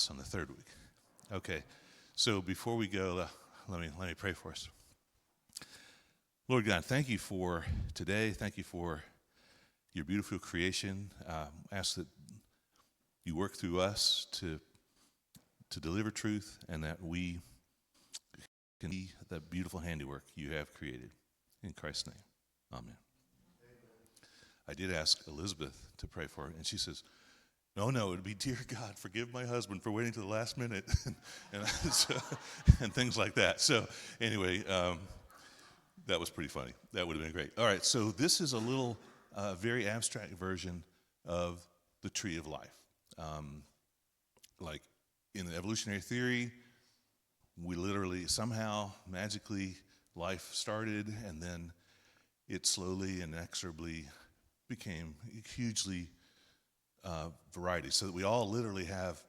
on the third week. Okay, so before we go, let me pray for us. Lord God, thank you for today. Thank you for your beautiful creation. Ask that you work through us to deliver truth, and that we can be the beautiful handiwork you have created. In Christ's name, amen. I did ask Elizabeth to pray for it, and she says, no, it would be, dear God, forgive my husband for waiting to the last minute, and things like that. So anyway, that was pretty funny. That would have been great. All right, so this is a little, very abstract version of the tree of life. Like in the evolutionary theory, we literally, somehow, magically, life started, and then it slowly and inexorably became hugely variety, so that we all literally have,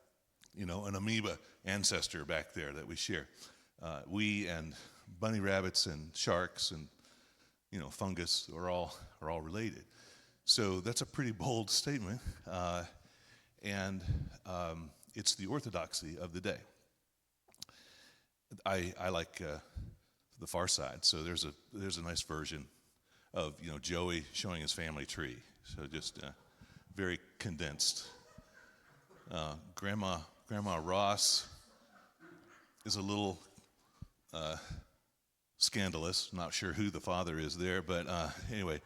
an amoeba ancestor back there that we share. We and bunny rabbits and sharks and fungus are all related. So that's a pretty bold statement, and it's the orthodoxy of the day. I like the Far Side, so there's a nice version of Joey showing his family tree. So just very condensed. Grandma Ross is a little scandalous. Not sure who the father is there, but anyway,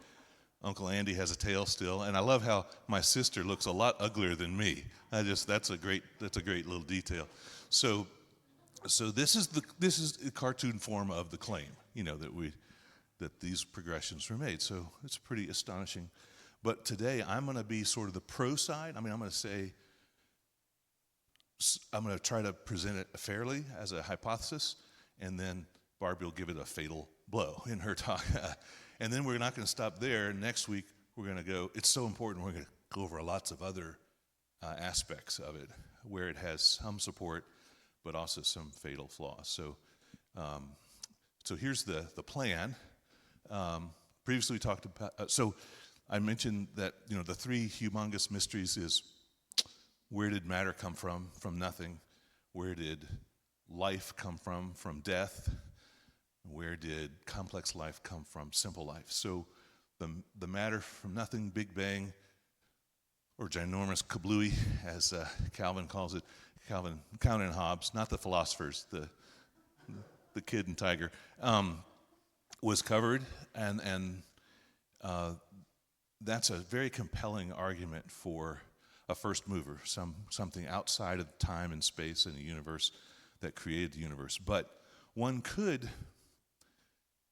Uncle Andy has a tail still, and I love how my sister looks a lot uglier than me. That's a great little detail. So this is the cartoon form of the claim, that these progressions were made. So it's pretty astonishing. But today I'm going to be sort of the pro side. I'm going to try to present it fairly as a hypothesis, and then Barbie will give it a fatal blow in her talk. And then we're not going to stop there. Next week we're going to go, it's so important, we're going to go over lots of other aspects of it where it has some support but also some fatal flaws. So here's the plan. Previously we talked about, so I mentioned that the three humongous mysteries is, where did matter come from nothing? Where did life come from death? Where did complex life come from simple life? So the matter from nothing, Big Bang, or ginormous kablooey, as Calvin calls it, Calvin and Hobbes, not the philosophers, the kid and tiger, was covered, and that's a very compelling argument for a first mover, something outside of time and space and the universe that created the universe. But one could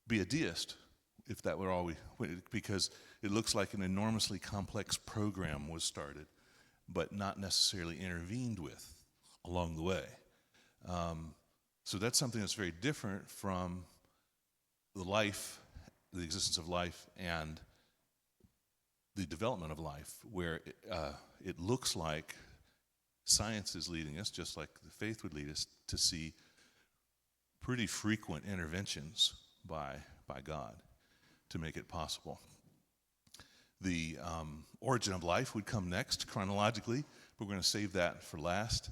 be a deist if that were all because it looks like an enormously complex program was started, but not necessarily intervened with along the way. So that's something that's very different from the existence of life and the development of life, where it looks like science is leading us, just like the faith would lead us, to see pretty frequent interventions by God to make it possible. The origin of life would come next chronologically, but we're going to save that for last.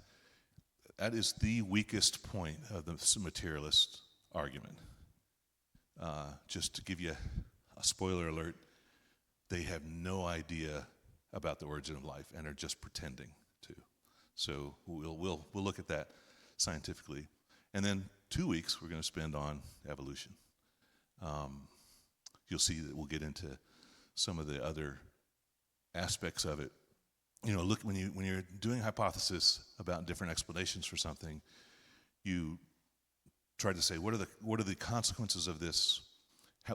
That is the weakest point of the materialist argument. Just to give you a spoiler alert, they have no idea about the origin of life and are just pretending to. So we'll look at that scientifically. And then 2 weeks we're going to spend on evolution. You'll see that we'll get into some of the other aspects of it. Look, when you're doing a hypothesis about different explanations for something, you try to say, what are the consequences of this?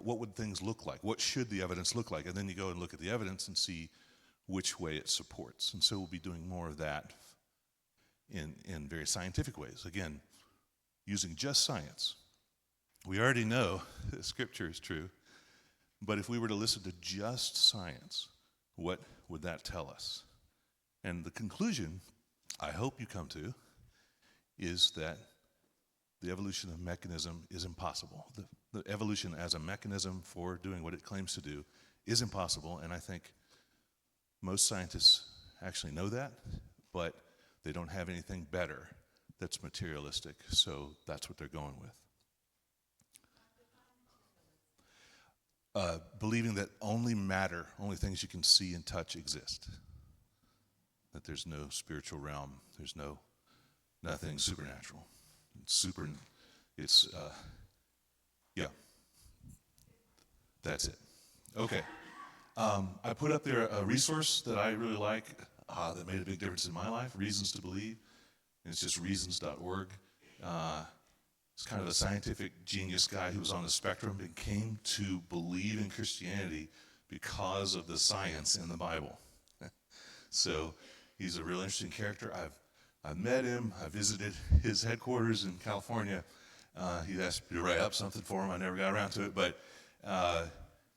What would things look like? What should the evidence look like? And then you go and look at the evidence and see which way it supports. And so we'll be doing more of that in very scientific ways. Again, using just science. We already know that Scripture is true, but if we were to listen to just science, what would that tell us? And the conclusion I hope you come to is that the evolution of mechanism is impossible. The evolution as a mechanism for doing what it claims to do is impossible, and I think most scientists actually know that, but They don't have anything better that's materialistic, so that's what they're going with. Believing that only matter, only things you can see and touch exist. That there's no spiritual realm, there's nothing supernatural. Yeah, that's it. Okay. I put up there a resource that I really like that made a big difference in my life, Reasons to Believe. And it's just reasons.org. It's kind of a scientific genius guy who was on the spectrum and came to believe in Christianity because of the science in the Bible. So he's a real interesting character. I've met him. I visited his headquarters in California. He asked me to write up something for him. I never got around to it, but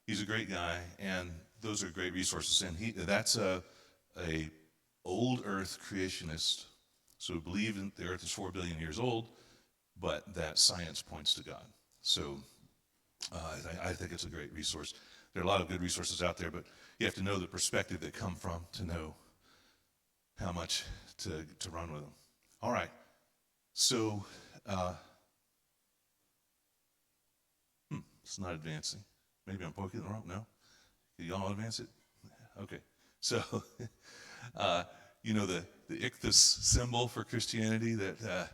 he's a great guy, and those are great resources. And that's a old Earth creationist. So we believe the Earth is 4 billion years old, but that science points to God. So I think it's a great resource. There are a lot of good resources out there, but you have to know the perspective they come from to know how much to run with them. All right. So it's not advancing. Maybe I'm poking it wrong. No? Can y'all advance it? Okay. So, the ichthus symbol for Christianity that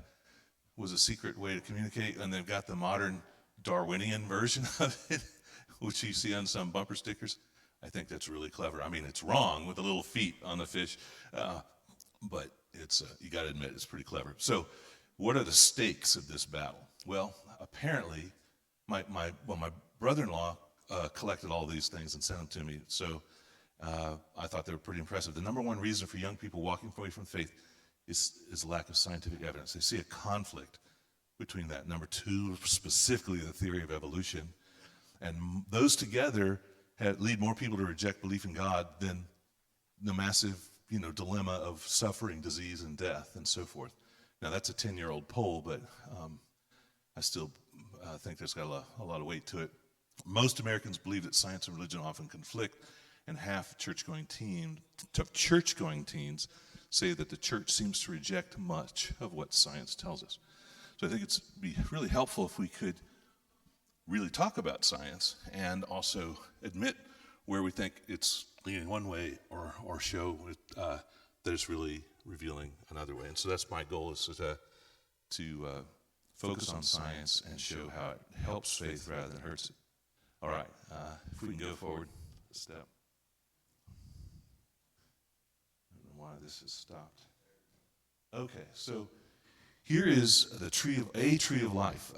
was a secret way to communicate, and they've got the modern Darwinian version of it, which you see on some bumper stickers. I think that's really clever. I mean, it's wrong with the little feet on the fish, but it's you got to admit it's pretty clever. So, what are the stakes of this battle? Well, apparently, my brother-in-law collected all these things and sent them to me. So I thought they were pretty impressive. The number one reason for young people walking away from faith is lack of scientific evidence. They see a conflict between that. Number two, specifically the theory of evolution. And those together lead more people to reject belief in God than the massive, dilemma of suffering, disease, and death, and so forth. Now, that's a 10-year-old poll, but I still think there's got a lot of weight to it. Most Americans believe that science and religion often conflict, and half church-going teens say that the church seems to reject much of what science tells us. So I think it'd be really helpful if we could really talk about science and also admit where we think it's leaning one way or show that it's really revealing another way. And so that's my goal, is to focus on science and show how it helps faith rather than hurts it. All right, if we can go forward a step. I don't know why this has stopped. Okay, so here is a tree of life.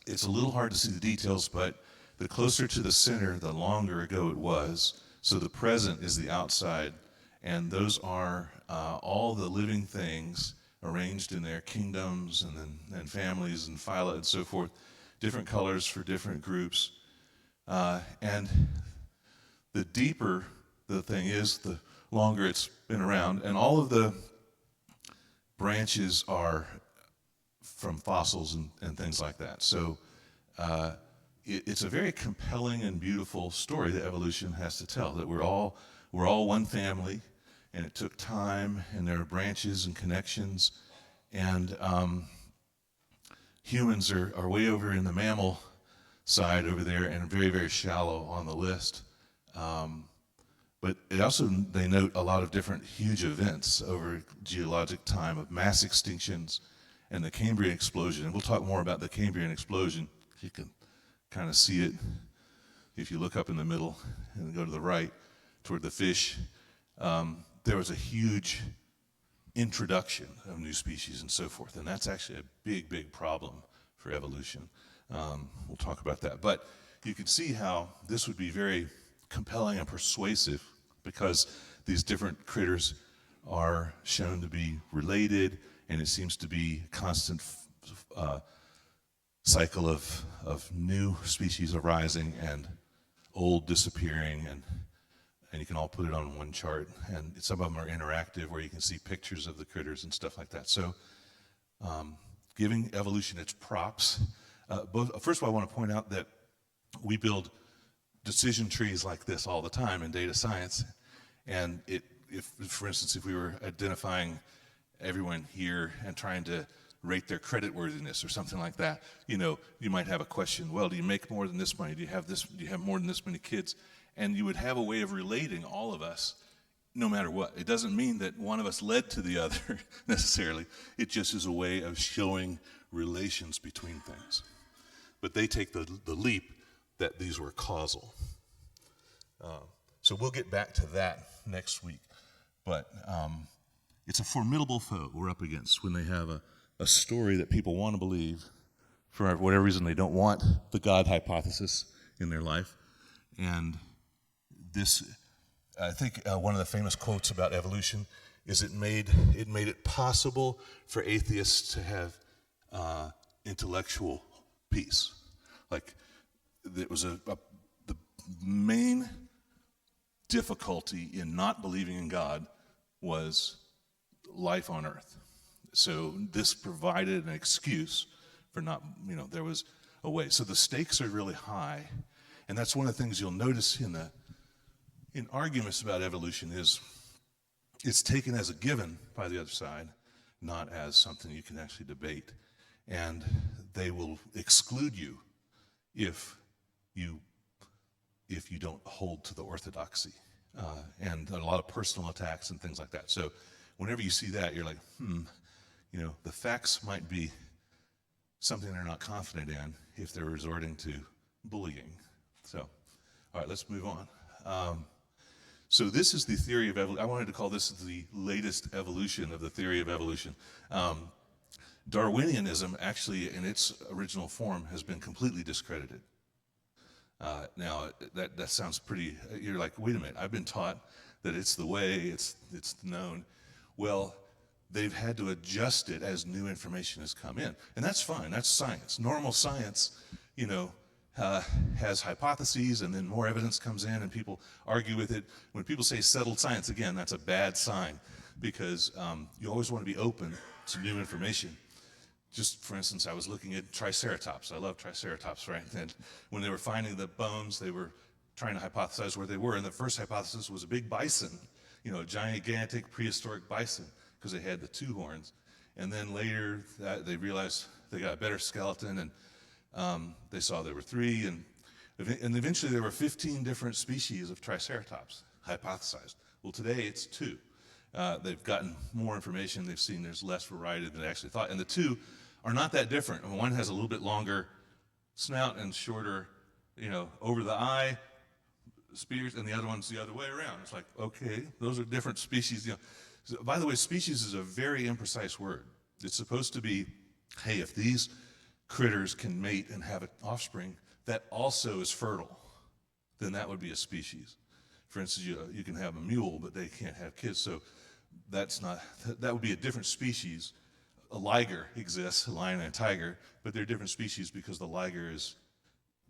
It's a little hard to see the details, but the closer to the center, the longer ago it was. So the present is the outside, and those are all the living things arranged in their kingdoms and families and phyla and so forth, different colors for different groups. And the deeper the thing is, the longer it's been around. And all of the branches are from fossils and things like that. So it's a very compelling and beautiful story that evolution has to tell, that we're all one family, and it took time, and there are branches and connections, and humans are way over in the mammal side over there and very, very shallow on the list. But it also, they note a lot of different huge events over geologic time of mass extinctions and the Cambrian explosion. And we'll talk more about the Cambrian explosion. You can kind of see it if you look up in the middle and go to the right toward the fish. There was a huge introduction of new species and so forth, and that's actually a big, big problem for evolution. We'll talk about that. But you can see how this would be very compelling and persuasive, because these different critters are shown to be related, and it seems to be a constant cycle of new species arising and old disappearing, and you can all put it on one chart. And some of them are interactive, where you can see pictures of the critters and stuff like that. So giving evolution its props. First of all, I want to point out that we build decision trees like this all the time in data science. And if, for instance, if we were identifying everyone here and trying to rate their credit worthiness or something like that. You might have a question, well, do you make more than this money? Do you have more than this many kids? And you would have a way of relating all of us no matter what. It doesn't mean that one of us led to the other necessarily. It just is a way of showing relations between things. But they take the leap that these were causal. So we'll get back to that next week. But it's a formidable foe we're up against when they have a story that people want to believe. For whatever reason, they don't want the God hypothesis in their life. And this, I think one of the famous quotes about evolution is it made it possible for atheists to have intellectual peace. Like, it was the main difficulty in not believing in God was life on earth. So this provided an excuse for not, there was a way. So the stakes are really high. And that's one of the things you'll notice in arguments about evolution is it's taken as a given by the other side, not as something you can actually debate. And they will exclude you if you don't hold to the orthodoxy, and a lot of personal attacks and things like that. So whenever you see that, you're like, the facts might be something they're not confident in if they're resorting to bullying. So, all right, let's move on. So this is the theory of evolution. I wanted to call this the latest evolution of the theory of evolution. Darwinianism, actually, in its original form, has been completely discredited. Now, that sounds pretty, you're like, wait a minute, I've been taught that it's the way, it's known. Well, they've had to adjust it as new information has come in. And that's fine, that's science. Normal science, has hypotheses, and then more evidence comes in and people argue with it. When people say settled science, again, that's a bad sign, because you always want to be open to new information. Just for instance, I was looking at Triceratops. I love Triceratops, right? And when they were finding the bones, they were trying to hypothesize where they were. And the first hypothesis was a big bison, a gigantic prehistoric bison, because they had the two horns. And then later, they realized they got a better skeleton, and they saw there were three. And eventually, there were 15 different species of Triceratops hypothesized. Well, today, it's 2. They've gotten more information. They've seen there's less variety than they actually thought. And the 2 are not that different. I mean, one has a little bit longer snout and shorter, over the eye spears, and the other one's the other way around. It's like, okay, those are different species. So, by the way, species is a very imprecise word. It's supposed to be, hey, if these critters can mate and have an offspring that also is fertile, then that would be a species. For instance, you can have a mule, but they can't have kids, so that would be a different species. A liger exists, a lion and a tiger, but they're different species because the liger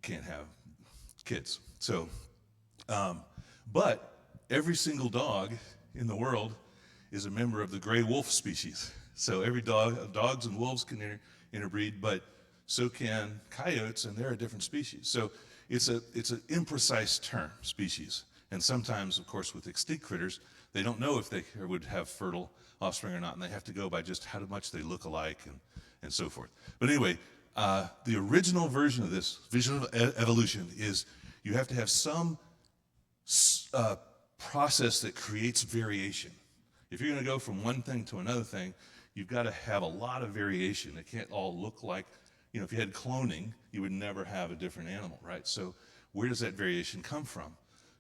can't have kids. So, but every single dog in the world is a member of the gray wolf species. So every dogs and wolves can interbreed, but so can coyotes, and they're a different species. So it's an imprecise term, species. And sometimes, of course, with extinct critters, they don't know if they would have fertile offspring or not, and they have to go by just how much they look alike and so forth. But anyway, the original version of this, vision of evolution, is you have to have some process that creates variation. If you're going to go from one thing to another thing, you've got to have a lot of variation. It can't all look like, if you had cloning, you would never have a different animal, right? So where does that variation come from?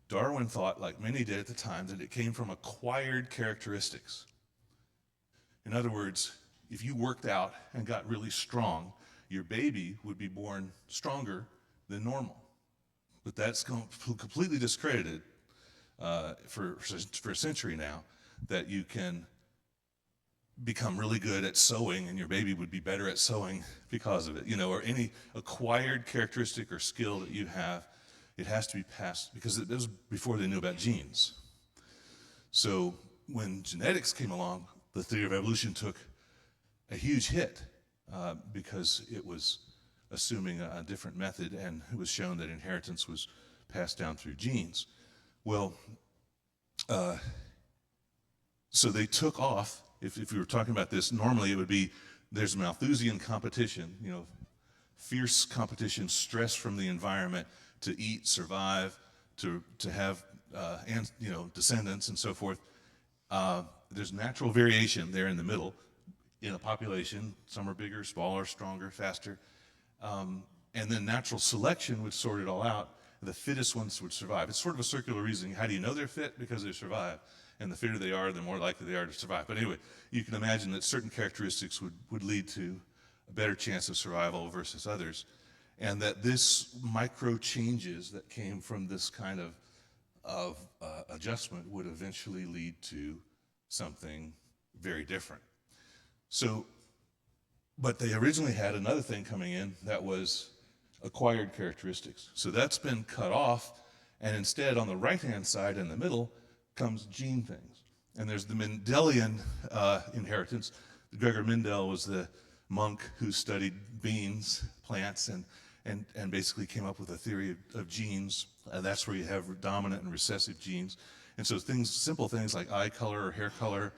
Darwin thought, like many did at the time, that it came from acquired characteristics. In other words, if you worked out and got really strong, your baby would be born stronger than normal. But that's completely discredited for a century now, that you can become really good at sewing and your baby would be better at sewing because of it, or any acquired characteristic or skill that you have. It has to be passed, because it was before they knew about genes. So when genetics came along, the theory of evolution took a huge hit because it was assuming a different method, and it was shown that inheritance was passed down through genes. Well, so they took off if we were talking about this, normally it would be there's Malthusian competition, fierce competition, stress from the environment to eat, survive, to have and descendants and so forth. There's natural variation there in the middle in a population. Some are bigger, smaller, stronger, faster. And then natural selection would sort it all out. The fittest ones would survive. It's sort of a circular reasoning. How do you know they're fit? Because they survive. And the fitter they are, the more likely they are to survive. But anyway, you can imagine that certain characteristics would lead to a better chance of survival versus others. And that this micro changes that came from this kind of adjustment would eventually lead to something very different. So, but they originally had another thing coming in that was acquired characteristics. So that's been cut off, and instead on the right-hand side in the middle comes gene things. And there's the Mendelian inheritance. Gregor Mendel was the monk who studied beans, plants, and basically came up with a theory of genes. That's where you have dominant and recessive genes. And so simple things like eye color or hair color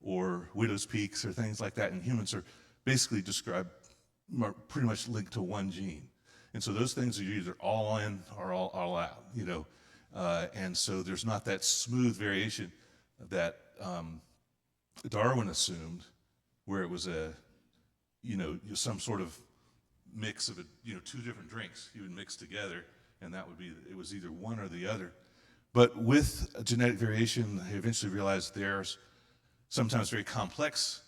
or widow's peaks or things like that in humans are basically described, pretty much linked to one gene. And so those things are either all in or all out, and so there's not that smooth variation that Darwin assumed, where it was some sort of mix of two different drinks you would mix together, and it was either one or the other. But with genetic variation, they eventually realized there's sometimes very complex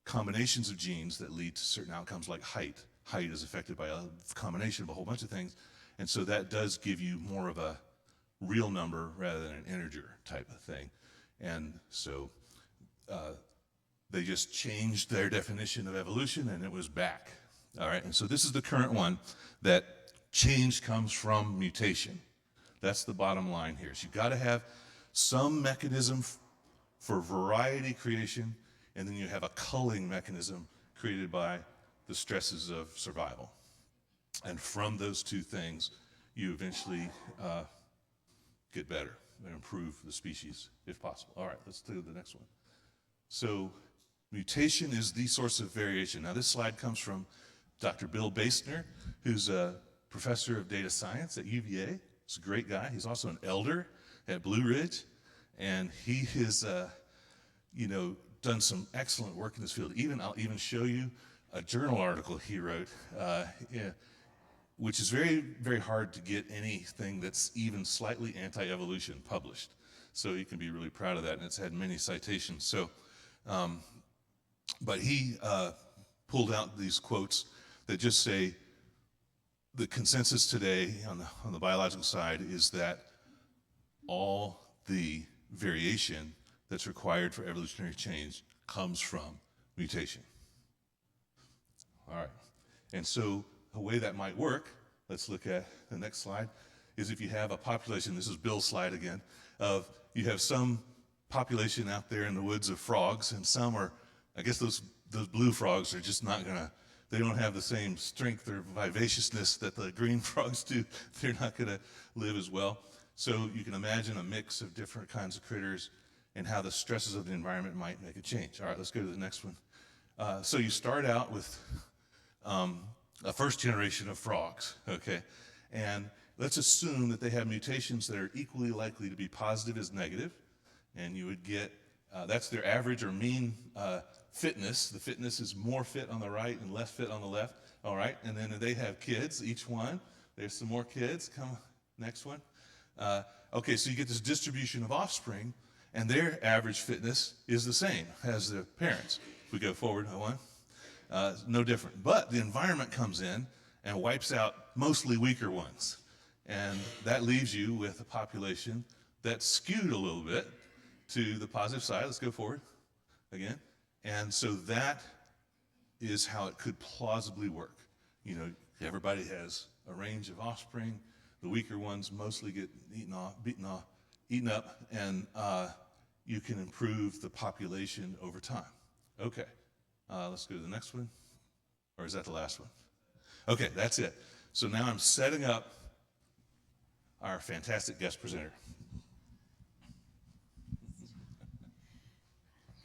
combinations of genes that lead to certain outcomes like height. Height is affected by a combination of a whole bunch of things. And so that does give you more of a real number rather than an integer type of thing. And so they just changed their definition of evolution and it was back. All right, and so this is the current one, that change comes from mutation. That's the bottom line here. So you've got to have some mechanism for variety creation, and then you have a culling mechanism created by the stresses of survival. And from those two things, you eventually get better and improve the species if possible. All right, let's do the next one. So mutation is the source of variation. Now this slide comes from Dr. Bill Basner, who's a professor of data science at UVA. He's a great guy. He's also an elder at Blue Ridge, and he has done some excellent work in this field. I'll even show you a journal article he wrote, which is very, very hard to get anything that's even slightly anti-evolution published. So you can be really proud of that, and it's had many citations. So, but he pulled out these quotes that just say the consensus today on the biological side is that all the variation that's required for evolutionary change comes from mutation. All right, and so a way that might work, let's look at the next slide, is if you have a population, this is Bill's slide again, you have some population out there in the woods of frogs, and some are, I guess those blue frogs are just not gonna, they don't have the same strength or vivaciousness that the green frogs do. They're not gonna live as well. So you can imagine a mix of different kinds of critters and how the stresses of the environment might make a change. All right, let's go to the next one. So you start out with a first generation of frogs, okay? And let's assume that they have mutations that are equally likely to be positive as negative, and you would get, that's their average or mean fitness. The fitness is more fit on the right and less fit on the left, all right? And then they have kids, each one. There's some more kids, come, next one. Okay, so you get this distribution of offspring, and their average fitness is the same as the parents. If we go forward one. No different. But the environment comes in and wipes out mostly weaker ones. And that leaves you with a population that's skewed a little bit to the positive side. Let's go forward again. And so that is how it could plausibly work. Everybody has a range of offspring. The weaker ones mostly get eaten up, and you can improve the population over time. Okay. Let's go to the next one. Or is that the last one? Okay, that's it. So now I'm setting up our fantastic guest presenter.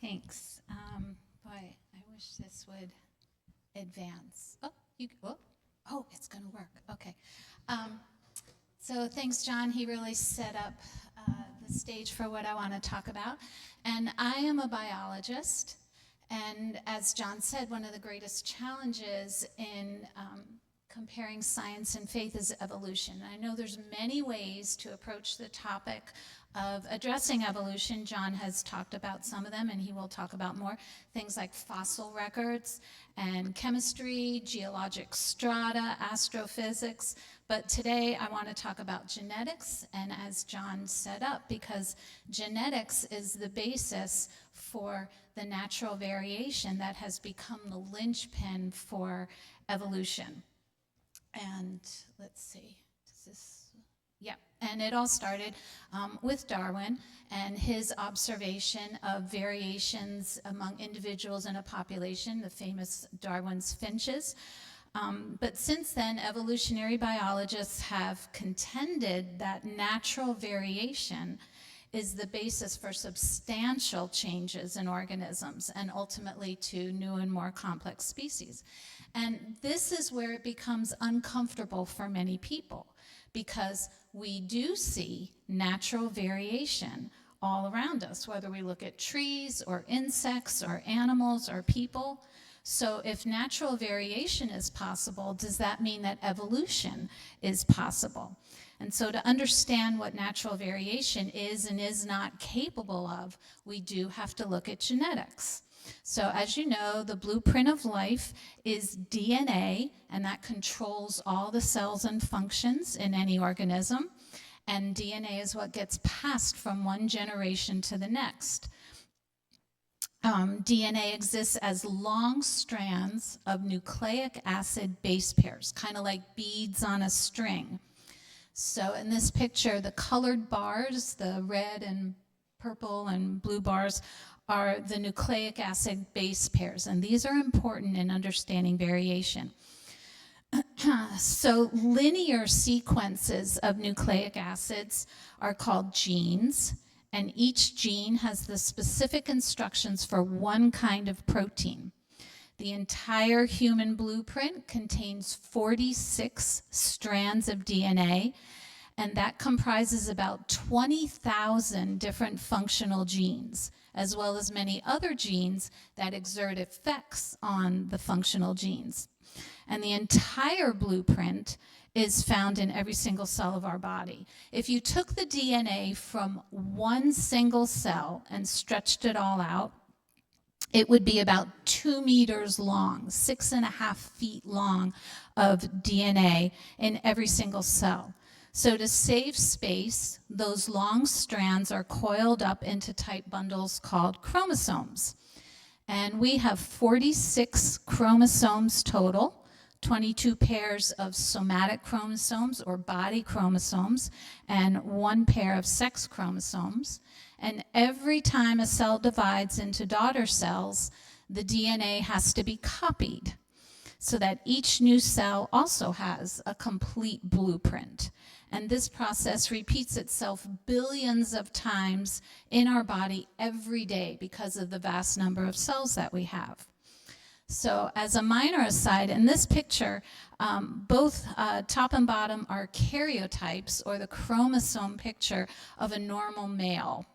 Thanks. Boy, I wish this would advance. Oh, it's going to work. Okay. So thanks, John. He really set up the stage for what I want to talk about. And I am a biologist. And as John said, one of the greatest challenges in comparing science and faith is evolution. I know there's many ways to approach the topic of addressing evolution. John has talked about some of them, and he will talk about more. Things like fossil records and chemistry, geologic strata, astrophysics. But today I want to talk about genetics, and as John set up, because genetics is the basis for the natural variation that has become the linchpin for evolution. And let's see, and it all started with Darwin and his observation of variations among individuals in a population, the famous Darwin's finches. But since then, evolutionary biologists have contended that natural variation is the basis for substantial changes in organisms and ultimately to new and more complex species. And this is where it becomes uncomfortable for many people, because we do see natural variation all around us, whether we look at trees or insects or animals or people. So if natural variation is possible, does that mean that evolution is possible? And so to understand what natural variation is and is not capable of, we do have to look at genetics. So as you know, the blueprint of life is DNA, and that controls all the cells and functions in any organism. And DNA is what gets passed from one generation to the next. DNA exists as long strands of nucleic acid base pairs, kind of like beads on a string. So in this picture, the colored bars, the red and purple and blue bars, are the nucleic acid base pairs, and these are important in understanding variation. So linear sequences of nucleic acids are called genes, and each gene has the specific instructions for one kind of protein. The entire human blueprint contains 46 strands of DNA, and that comprises about 20,000 different functional genes, as well as many other genes that exert effects on the functional genes. And the entire blueprint is found in every single cell of our body. If you took the DNA from one single cell and stretched it all out, it would be about 2 meters long, 6.5 feet long of DNA in every single cell. So to save space, those long strands are coiled up into tight bundles called chromosomes. And we have 46 chromosomes total, 22 pairs of somatic chromosomes or body chromosomes, and 1 pair of sex chromosomes. And every time a cell divides into daughter cells, the DNA has to be copied so that each new cell also has a complete blueprint. And this process repeats itself billions of times in our body every day because of the vast number of cells that we have. So as a minor aside, in this picture, both top and bottom are karyotypes, or the chromosome picture of a normal male.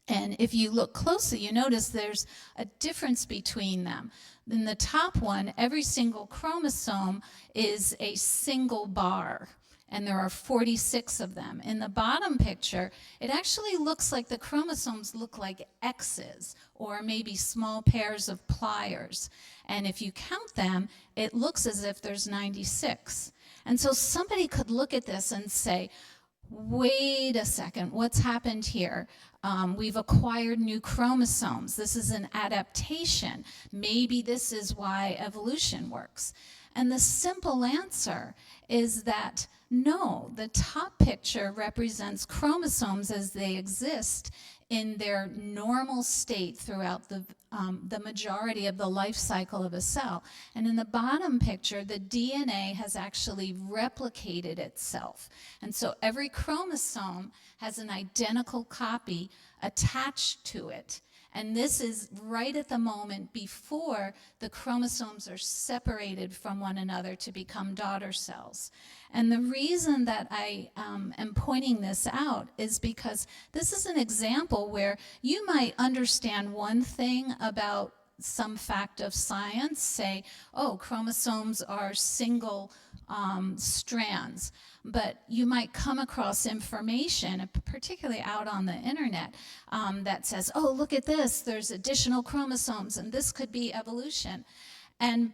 And if you look closely, you notice there's a difference between them. In the top one, every single chromosome is a single bar, and there are 46 of them. In the bottom picture, it actually looks like the chromosomes look like X's, or maybe small pairs of pliers. And if you count them, it looks as if there's 96. And so somebody could look at this and say, wait a second, what's happened here? We've acquired new chromosomes. This is an adaptation. Maybe this is why evolution works. And the simple answer is that no, the top picture represents chromosomes as they exist in their normal state throughout the majority of the life cycle of a cell. And in the bottom picture, the DNA has actually replicated itself. And so every chromosome has an identical copy attached to it. And this is right at the moment before the chromosomes are separated from one another to become daughter cells. And the reason that I am pointing this out is because this is an example where you might understand one thing about some fact of science, say, oh, chromosomes are single strands, but you might come across information, particularly out on the internet, that says, oh, look at this, there's additional chromosomes, and this could be evolution. And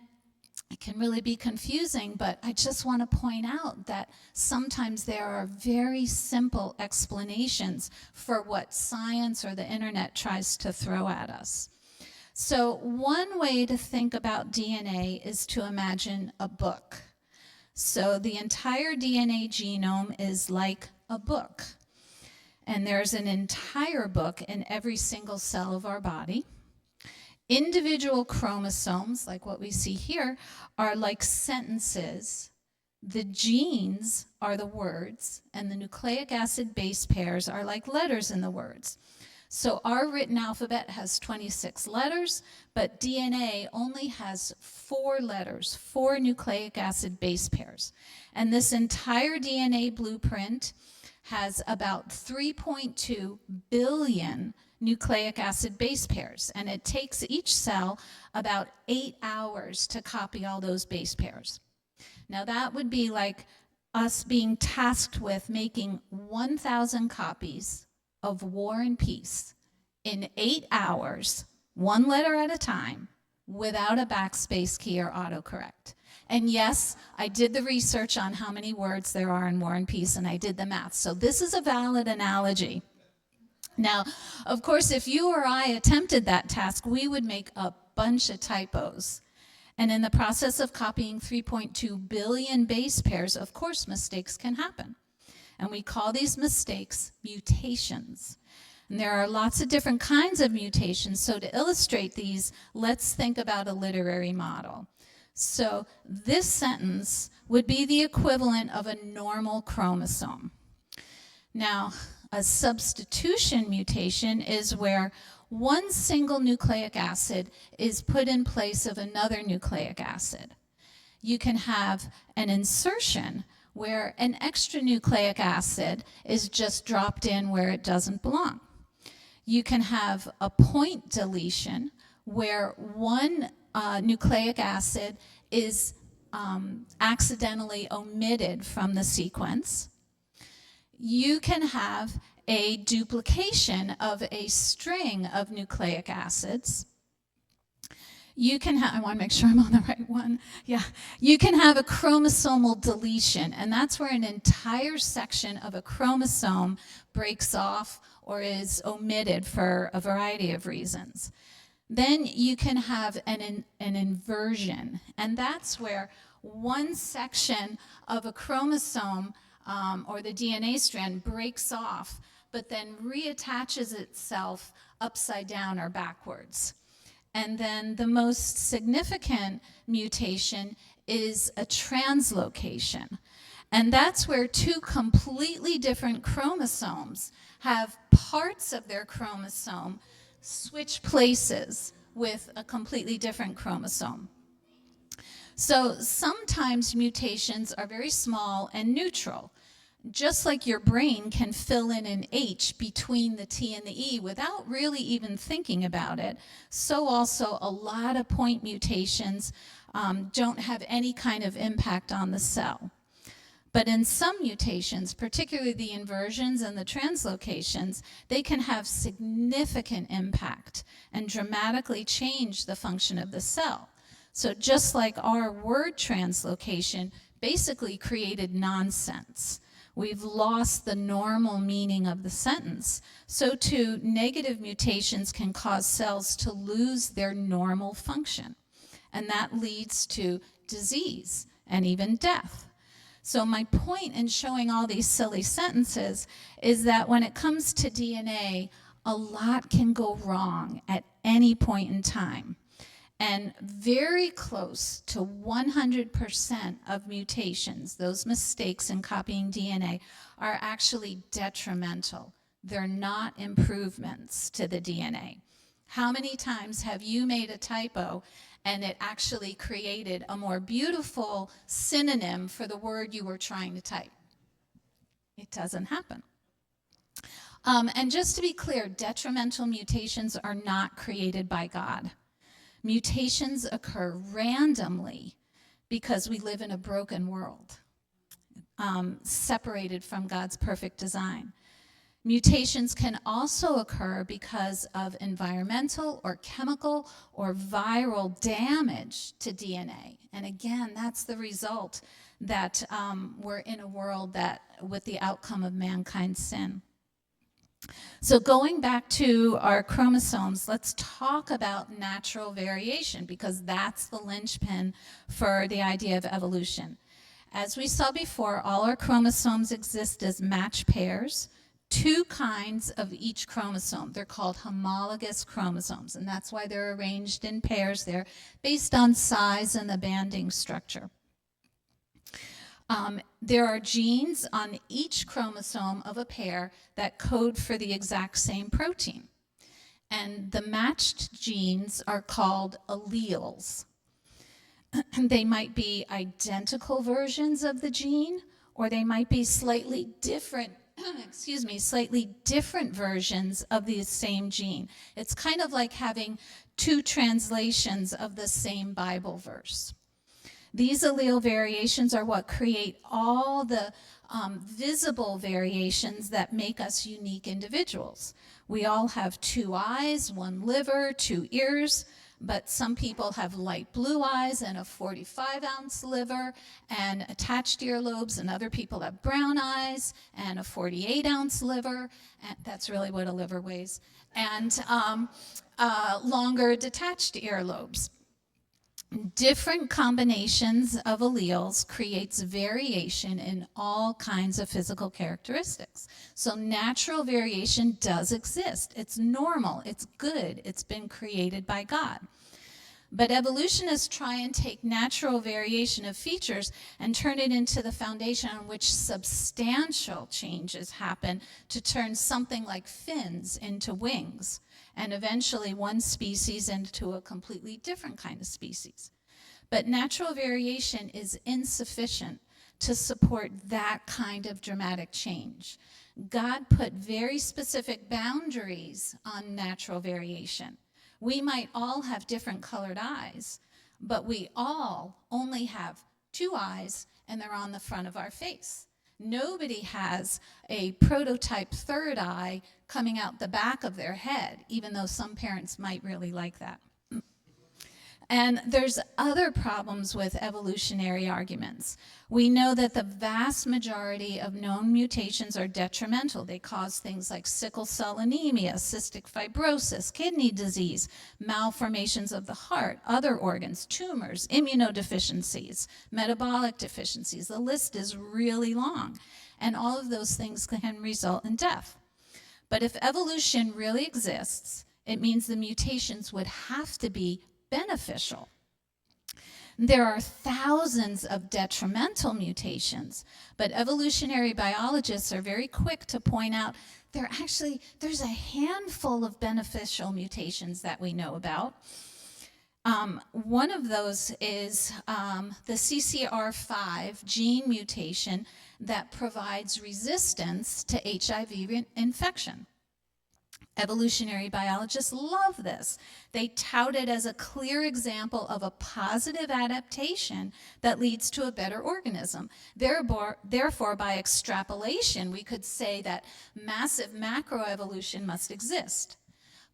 it can really be confusing, but I just want to point out that sometimes there are very simple explanations for what science or the internet tries to throw at us. So one way to think about DNA is to imagine a book. So the entire DNA genome is like a book. And there's an entire book in every single cell of our body. Individual chromosomes, like what we see here, are like sentences. The genes are the words, and the nucleic acid base pairs are like letters in the words. So our written alphabet has 26 letters, but DNA only has 4 letters, 4 nucleic acid base pairs. And this entire DNA blueprint has about 3.2 billion nucleic acid base pairs. And it takes each cell about 8 hours to copy all those base pairs. Now that would be like us being tasked with making 1,000 copies of War and Peace in 8 hours, 1 letter at a time, without a backspace key or autocorrect. And yes, I did the research on how many words there are in War and Peace, and I did the math. So this is a valid analogy. Now, of course, if you or I attempted that task, we would make a bunch of typos. And in the process of copying 3.2 billion base pairs, of course, mistakes can happen. And we call these mistakes mutations. And there are lots of different kinds of mutations. So to illustrate these, let's think about a literary model. So this sentence would be the equivalent of a normal chromosome. Now, a substitution mutation is where one single nucleic acid is put in place of another nucleic acid. You can have an insertion where an extra nucleic acid is just dropped in where it doesn't belong. You can have a point deletion where one nucleic acid is accidentally omitted from the sequence. You can have a duplication of a string of nucleic acids. You can have, I want to make sure I'm on the right one. Yeah. You can have a chromosomal deletion, and that's where an entire section of a chromosome breaks off or is omitted for a variety of reasons. Then you can have an inversion, and that's where one section of a chromosome or the DNA strand breaks off, but then reattaches itself upside down or backwards. And then the most significant mutation is a translocation. And that's where 2 completely different chromosomes have parts of their chromosome switch places with a completely different chromosome. So sometimes mutations are very small and neutral. Just like your brain can fill in an H between the T and the E without really even thinking about it, so also a lot of point mutations don't have any kind of impact on the cell. But in some mutations, particularly the inversions and the translocations, they can have significant impact and dramatically change the function of the cell. So just like our word translocation basically created nonsense. We've lost the normal meaning of the sentence. So too, negative mutations can cause cells to lose their normal function. And that leads to disease and even death. So my point in showing all these silly sentences is that when it comes to DNA, a lot can go wrong at any point in time. And very close to 100% of mutations, those mistakes in copying DNA, are actually detrimental. They're not improvements to the DNA. How many times have you made a typo and it actually created a more beautiful synonym for the word you were trying to type? It doesn't happen. And just to be clear, detrimental mutations are not created by God. Mutations occur randomly because we live in a broken world, separated from God's perfect design. Mutations can also occur because of environmental or chemical or viral damage to DNA. And again, that's the result that we're in a world that with the outcome of mankind's sin. So going back to our chromosomes, let's talk about natural variation, because that's the linchpin for the idea of evolution. As we saw before, all our chromosomes exist as match pairs, 2 kinds of each chromosome. They're called homologous chromosomes, and that's why they're arranged in pairs there based on size and the banding structure. There are genes on each chromosome of a pair that code for the exact same protein. And the matched genes are called alleles. They might be identical versions of the gene, or they might be slightly different slightly different versions of the same gene. It's kind of like having 2 translations of the same Bible verse. These allele variations are what create all the visible variations that make us unique individuals. We all have 2 eyes, 1 liver, 2 ears, but some people have light blue eyes and a 45-ounce liver and attached earlobes, and other people have brown eyes and a 48-ounce liver, and that's really what a liver weighs, and longer detached earlobes. Different combinations of alleles creates variation in all kinds of physical characteristics. So natural variation does exist. It's normal, it's good, it's been created by God. But evolutionists try and take natural variation of features and turn it into the foundation on which substantial changes happen to turn something like fins into wings, and eventually one species into a completely different kind of species. But natural variation is insufficient to support that kind of dramatic change. God put very specific boundaries on natural variation. We might all have different colored eyes, but we all only have 2 eyes, and they're on the front of our face. Nobody has a prototype 3rd eye coming out the back of their head, even though some parents might really like that. And there's other problems with evolutionary arguments. We know that the vast majority of known mutations are detrimental. They cause things like sickle cell anemia, cystic fibrosis, kidney disease, malformations of the heart, other organs, tumors, immunodeficiencies, metabolic deficiencies. The list is really long, and all of those things can result in death. But if evolution really exists, it means the mutations would have to be beneficial. There are thousands of detrimental mutations, but evolutionary biologists are very quick to point out there's a handful of beneficial mutations that we know about. One of those is the CCR5 gene mutation that provides resistance to HIV infection. Evolutionary biologists love this. They tout it as a clear example of a positive adaptation that leads to a better organism. Therefore, by extrapolation, we could say that massive macroevolution must exist.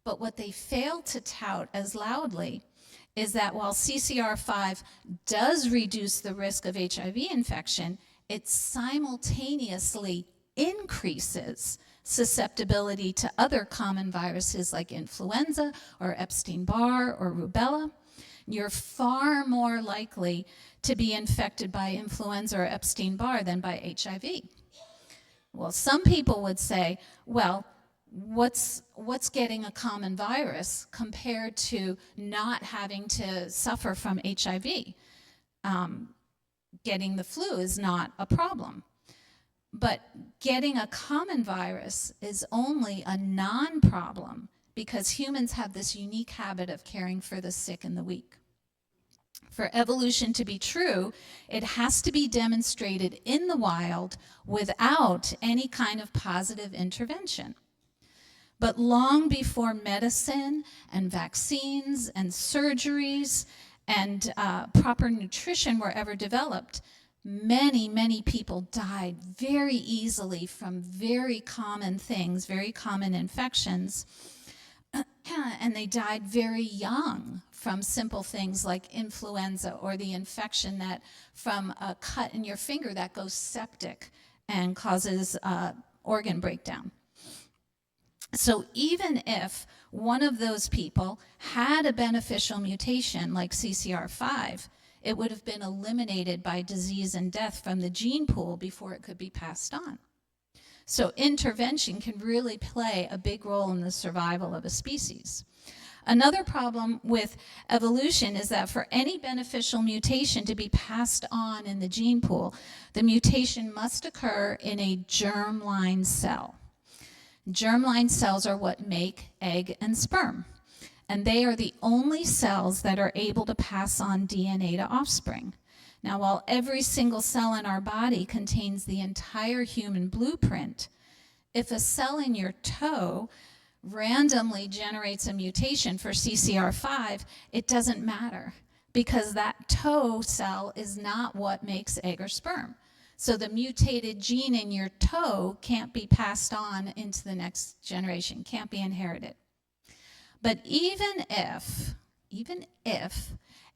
But what they fail to tout as loudly is that while CCR5 does reduce the risk of HIV infection, it simultaneously increases susceptibility to other common viruses like influenza or Epstein-Barr or rubella. You're far more likely to be infected by influenza or Epstein-Barr than by HIV. Well, some people would say, well, what's getting a common virus compared to not having to suffer from HIV? Getting the flu is not a problem. But getting a common virus is only a non-problem because humans have this unique habit of caring for the sick and the weak. For evolution to be true, it has to be demonstrated in the wild without any kind of positive intervention. But long before medicine and vaccines and surgeries and proper nutrition were ever developed, many, many people died very easily from very common things, very common infections. And they died very young from simple things like influenza or the infection that from a cut in your finger that goes septic and causes organ breakdown. So even if one of those people had a beneficial mutation like CCR5, it would have been eliminated by disease and death from the gene pool before it could be passed on. So intervention can really play a big role in the survival of a species. Another problem with evolution is that for any beneficial mutation to be passed on in the gene pool, the mutation must occur in a germline cell. Germline cells are what make egg and sperm, and they are the only cells that are able to pass on DNA to offspring. Now, while every single cell in our body contains the entire human blueprint, if a cell in your toe randomly generates a mutation for CCR5, it doesn't matter because that toe cell is not what makes egg or sperm. So the mutated gene in your toe can't be passed on into the next generation, can't be inherited. But even if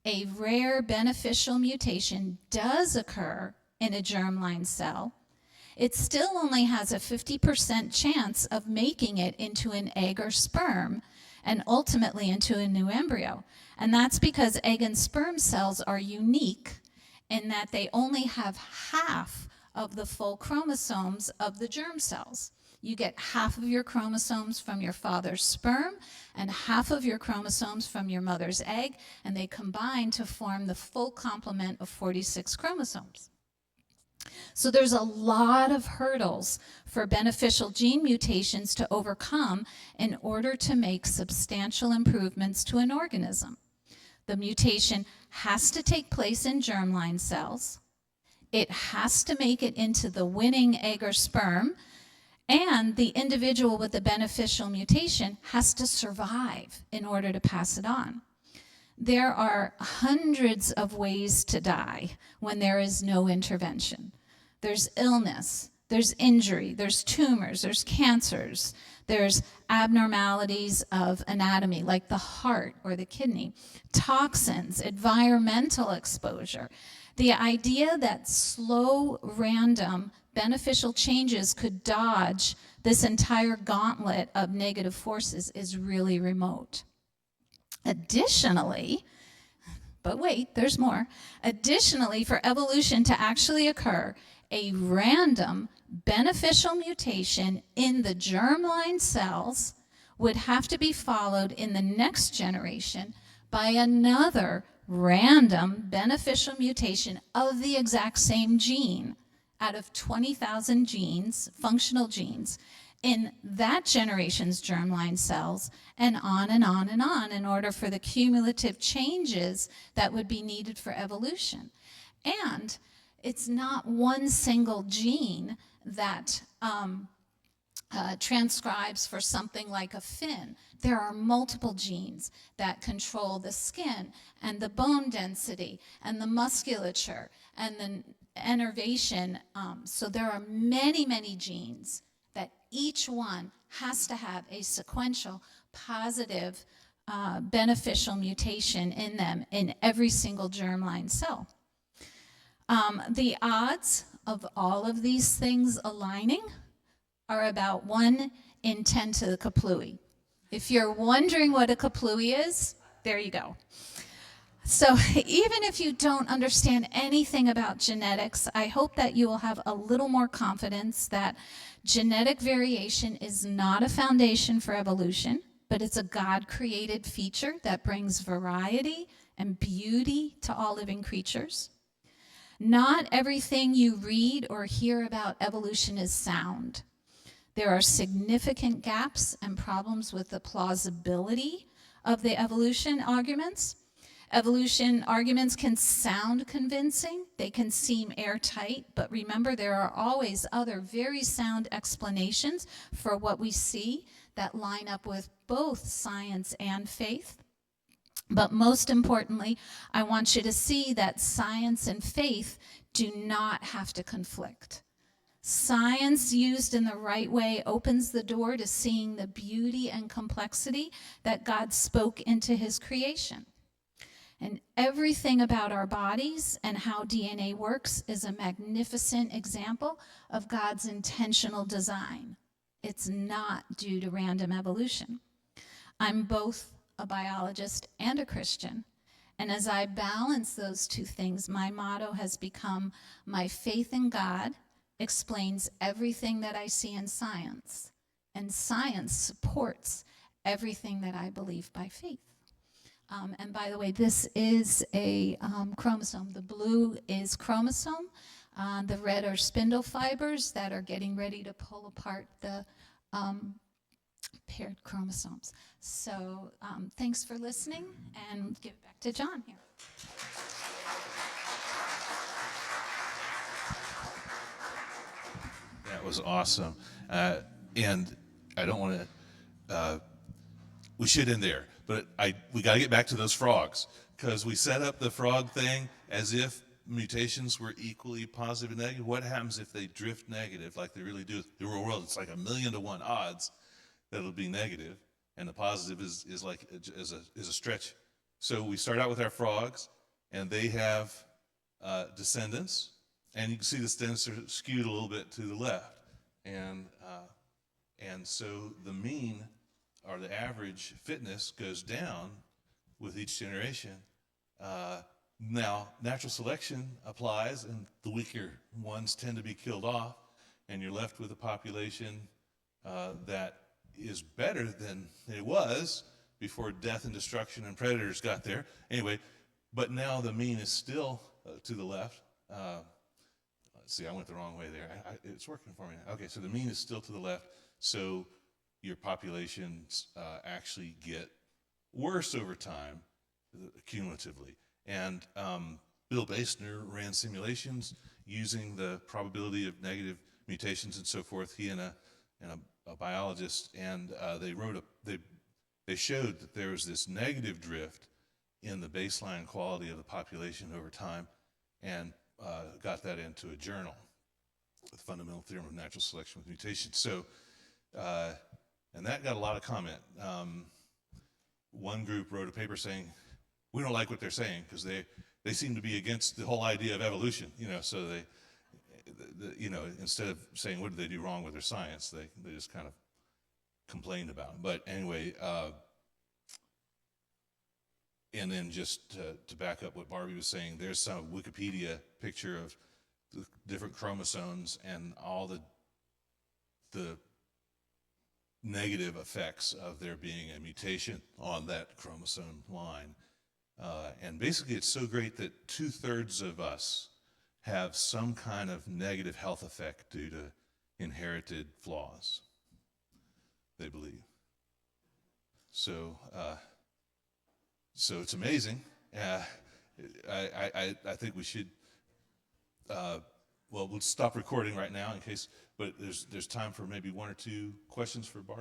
a rare beneficial mutation does occur in a germline cell, it still only has a 50% chance of making it into an egg or sperm and ultimately into a new embryo. And that's because egg and sperm cells are unique in that they only have half of the full chromosomes of the germ cells. You get half of your chromosomes from your father's sperm and half of your chromosomes from your mother's egg, and they combine to form the full complement of 46 chromosomes. So there's a lot of hurdles for beneficial gene mutations to overcome in order to make substantial improvements to an organism. The mutation has to take place in germline cells. It has to make it into the winning egg or sperm, and the individual with the beneficial mutation has to survive in order to pass it on. There are hundreds of ways to die when there is no intervention. There's illness, there's injury, there's tumors, there's cancers, there's abnormalities of anatomy like the heart or the kidney, toxins, environmental exposure. The idea that slow, random, beneficial changes could dodge this entire gauntlet of negative forces is really remote. Additionally, but wait, there's more. Additionally, for evolution to actually occur, a random beneficial mutation in the germline cells would have to be followed in the next generation by another random beneficial mutation of the exact same gene out of 20,000 genes, functional genes, in that generation's germline cells, and on and on and on in order for the cumulative changes that would be needed for evolution. And it's not one single gene that transcribes for something like a fin. There are multiple genes that control the skin and the bone density and the musculature and the innervation. So there are many, many genes that each one has to have a sequential, positive, beneficial mutation in them in every single germline cell. The odds of all of these things aligning are about 1 in 10 to the kaplooey. If you're wondering what a kaplooey is, there you go. So even if you don't understand anything about genetics, I hope that you will have a little more confidence that genetic variation is not a foundation for evolution, but it's a God-created feature that brings variety and beauty to all living creatures. Not everything you read or hear about evolution is sound. There are significant gaps and problems with the plausibility of the evolution arguments. Evolution arguments can sound convincing, they can seem airtight, but remember there are always other very sound explanations for what we see that line up with both science and faith. But most importantly, I want you to see that science and faith do not have to conflict. Science used in the right way opens the door to seeing the beauty and complexity that God spoke into his creation. And everything about our bodies and how DNA works is a magnificent example of God's intentional design. It's not due to random evolution. I'm both a biologist and a Christian. And as I balance those two things, my motto has become, my faith in God explains everything that I see in science, and science supports everything that I believe by faith. And by the way, this is a chromosome. The blue is chromosome. The red are spindle fibers that are getting ready to pull apart the paired chromosomes. So thanks for listening, and give it back to John here. That was awesome. And I don't want to, we should end there, but we got to get back to those frogs, because we set up the frog thing as if mutations were equally positive and negative. What happens if they drift negative like they really do? The real world, it's like 1,000,000 to 1 odds that it'll be negative, and the positive is like is a stretch. So we start out with our frogs, and they have descendants, and you can see the descendants are skewed a little bit to the left, and so the mean or the average fitness goes down with each generation. Now, natural selection applies, and the weaker ones tend to be killed off, and you're left with a population that is better than it was before death and destruction and predators got there. Anyway, but now the mean is still to the left. See, I went the wrong way there. It's working for me now. Okay, so the mean is still to the left, so your populations actually get worse over time, cumulatively. And Bill Basner ran simulations using the probability of negative mutations and so forth. He and a biologist, and they showed that there was this negative drift in the baseline quality of the population over time, and got that into a journal, the Fundamental Theorem of Natural Selection with Mutations. So, and that got a lot of comment. One group wrote a paper saying, we don't like what they're saying because they seem to be against the whole idea of evolution, so they instead of saying what did they do wrong with their science, they just kind of complained about it. But anyway, and then just to back up what Barbie was saying, there's some Wikipedia picture of the different chromosomes and all the negative effects of there being a mutation on that chromosome line. And basically it's so great that 2/3 of us have some kind of negative health effect due to inherited flaws, they believe. So it's amazing. I think we should, we'll stop recording right now but there's time for maybe 1 or 2 questions for Barbie.